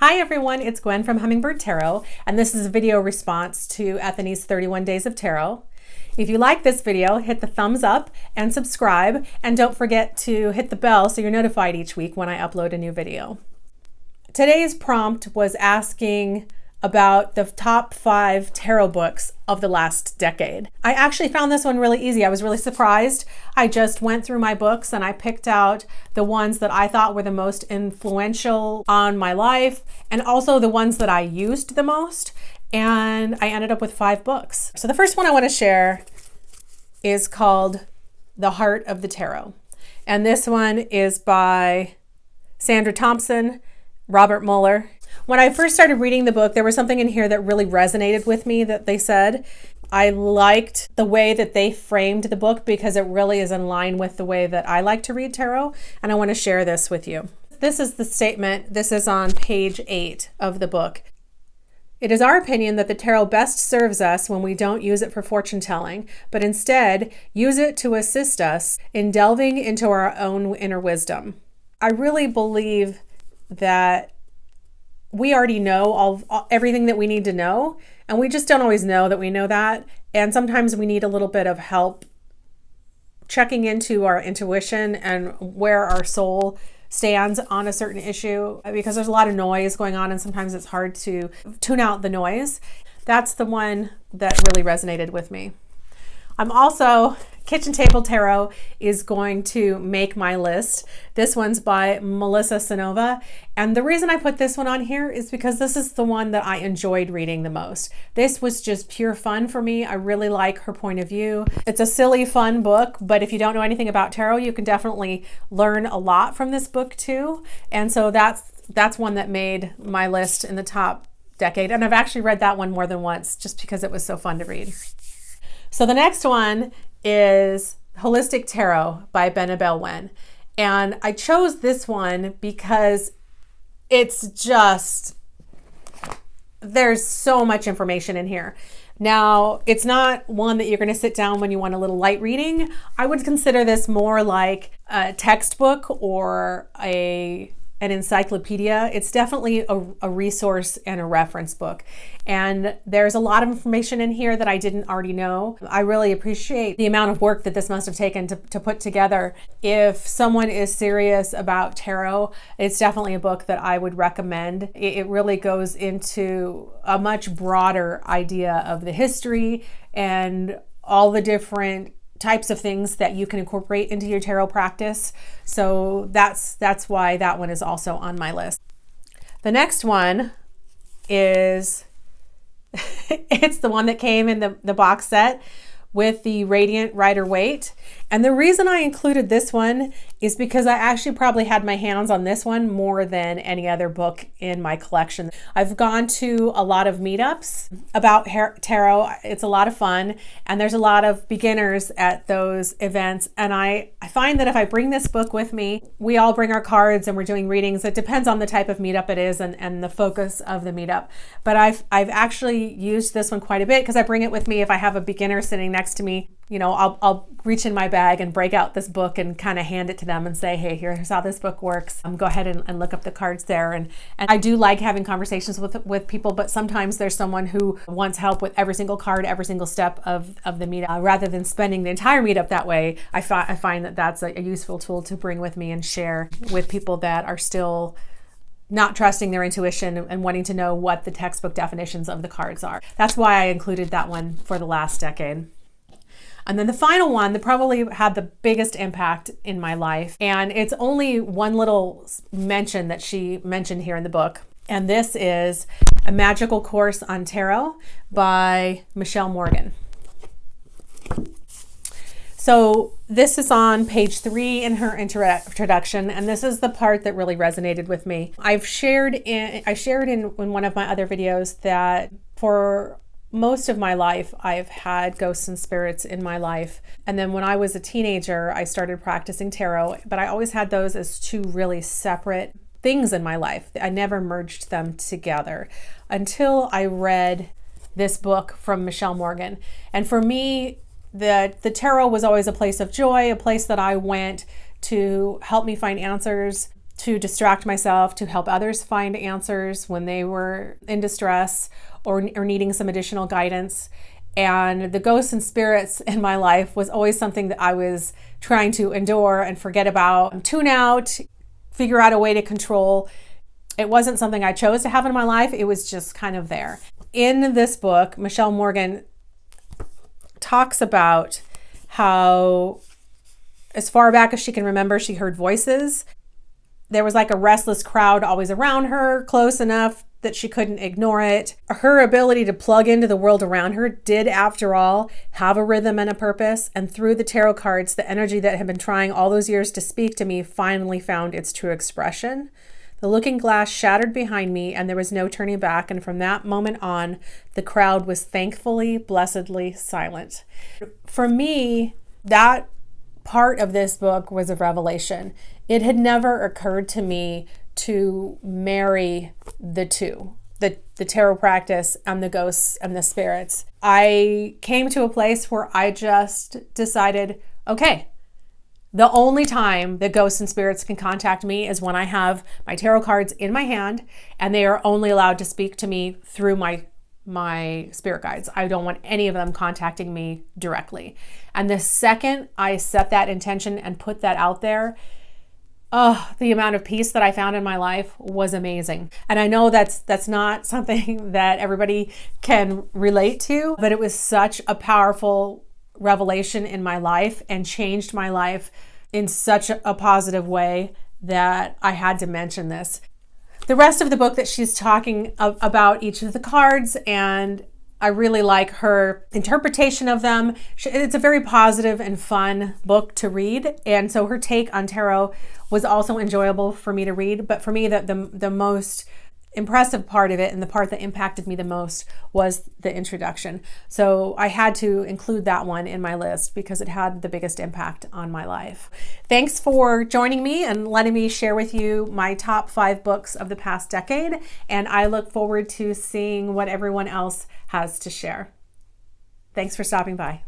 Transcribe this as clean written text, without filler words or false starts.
Hi everyone, it's Gwen from Hummingbird Tarot, and this is a video response to Ethany's 31 Days of Tarot. If you like this video, hit the thumbs up and subscribe, and don't forget to hit the bell so you're notified each week when I upload a new video. Today's prompt was asking about the top 5 tarot books of the last decade. I actually found this one really easy. I was really surprised. I just went through my books and I picked out the ones that I thought were the most influential on my life and also the ones that I used the most. And I ended up with 5 books. So the first one I want to share is called The Heart of the Tarot. And this one is by Sandra Thompson, Robert Muller. When I first started reading the book, there was something in here that really resonated with me that they said. I liked the way that they framed the book because it really is in line with the way that I like to read tarot, and I want to share this with you. This is the statement. This is on page 8 of the book. It is our opinion that the tarot best serves us when we don't use it for fortune telling, but instead use it to assist us in delving into our own inner wisdom. I really believe that we already know everything that we need to know, and we just don't always know that we know that. And sometimes we need a little bit of help checking into our intuition and where our soul stands on a certain issue, because there's a lot of noise going on and sometimes it's hard to tune out the noise. That's the one that really resonated with me. I'm also, Kitchen Table Tarot is going to make my list. This one's by Melissa Sanova. And the reason I put this one on here is because this is the one that I enjoyed reading the most. This was just pure fun for me. I really like her point of view. It's a silly, fun book, but if you don't know anything about tarot, you can definitely learn a lot from this book too. And so that's one that made my list in the top decade. And I've actually read that one more than once just because it was so fun to read. So the next one is Holistic Tarot by Benabel Wen. And I chose this one because it's just, there's so much information in here. Now, it's not one that you're going to sit down when you want a little light reading. I would consider this more like a textbook or an encyclopedia. It's definitely a resource and a reference book. And there's a lot of information in here that I didn't already know. I really appreciate the amount of work that this must have taken to put together. If someone is serious about tarot, it's definitely a book that I would recommend. It really goes into a much broader idea of the history and all the different types of things that you can incorporate into your tarot practice. So that's why that one is also on my list. The next one is, it's the one that came in the box set with the Radiant Rider-Waite. And the reason I included this one is because I actually probably had my hands on this one more than any other book in my collection. I've gone to a lot of meetups about tarot. It's a lot of fun, and there's a lot of beginners at those events. And I find that if I bring this book with me, we all bring our cards and we're doing readings. It depends on the type of meetup it is and the focus of the meetup. But I've actually used this one quite a bit because I bring it with me if I have a beginner sitting next to me. You know, I'll reach in my bag and break out this book and kind of hand it to them and say, hey, here's how this book works. Go ahead and look up the cards there. And I do like having conversations with people, but sometimes there's someone who wants help with every single card, every single step of the meetup. Rather than spending the entire meetup that way, I find that that's a useful tool to bring with me and share with people that are still not trusting their intuition and wanting to know what the textbook definitions of the cards are. That's why I included that one for the last decade. And then the final one that probably had the biggest impact in my life, and it's only one little mention that she mentioned here in the book, and this is A Magical Course on Tarot by Michelle Morgan. So this is on page 3 in her introduction, and this is the part that really resonated with me. I shared in one of my other videos that for most of my life, I've had ghosts and spirits in my life. And then when I was a teenager, I started practicing tarot, but I always had those as 2 really separate things in my life. I never merged them together until I read this book from Michelle Morgan. And for me, the tarot was always a place of joy, a place that I went to help me find answers to distract myself, to help others find answers when they were in distress or needing some additional guidance. And the ghosts and spirits in my life was always something that I was trying to endure and forget about, tune out, figure out a way to control. It wasn't something I chose to have in my life. It was just kind of there. In this book, Michelle Morgan talks about how, as far back as she can remember, she heard voices. There was like a restless crowd always around her, close enough that she couldn't ignore it. Her ability to plug into the world around her did, after all, have a rhythm and a purpose. And through the tarot cards, the energy that had been trying all those years to speak to me finally found its true expression. The looking glass shattered behind me, and there was no turning back. And from that moment on, the crowd was thankfully, blessedly silent. For me, that part of this book was a revelation. It had never occurred to me to marry the two, the tarot practice and the ghosts and the spirits. I came to a place where I just decided, okay, the only time that ghosts and spirits can contact me is when I have my tarot cards in my hand, and they are only allowed to speak to me through my spirit guides. I don't want any of them contacting me directly. And the second I set that intention and put that out there, the amount of peace that I found in my life was amazing. And I know that's not something that everybody can relate to, but it was such a powerful revelation in my life and changed my life in such a positive way that I had to mention this. The rest of the book that she's talking about each of the cards, and I really like her interpretation of them. It's a very positive and fun book to read. And so her take on tarot was also enjoyable for me to read. But for me, the most impressive part of it, and the part that impacted me the most, was the introduction. So I had to include that one in my list because it had the biggest impact on my life. Thanks for joining me and letting me share with you my top 5 books of the past decade. And I look forward to seeing what everyone else has to share. Thanks for stopping by.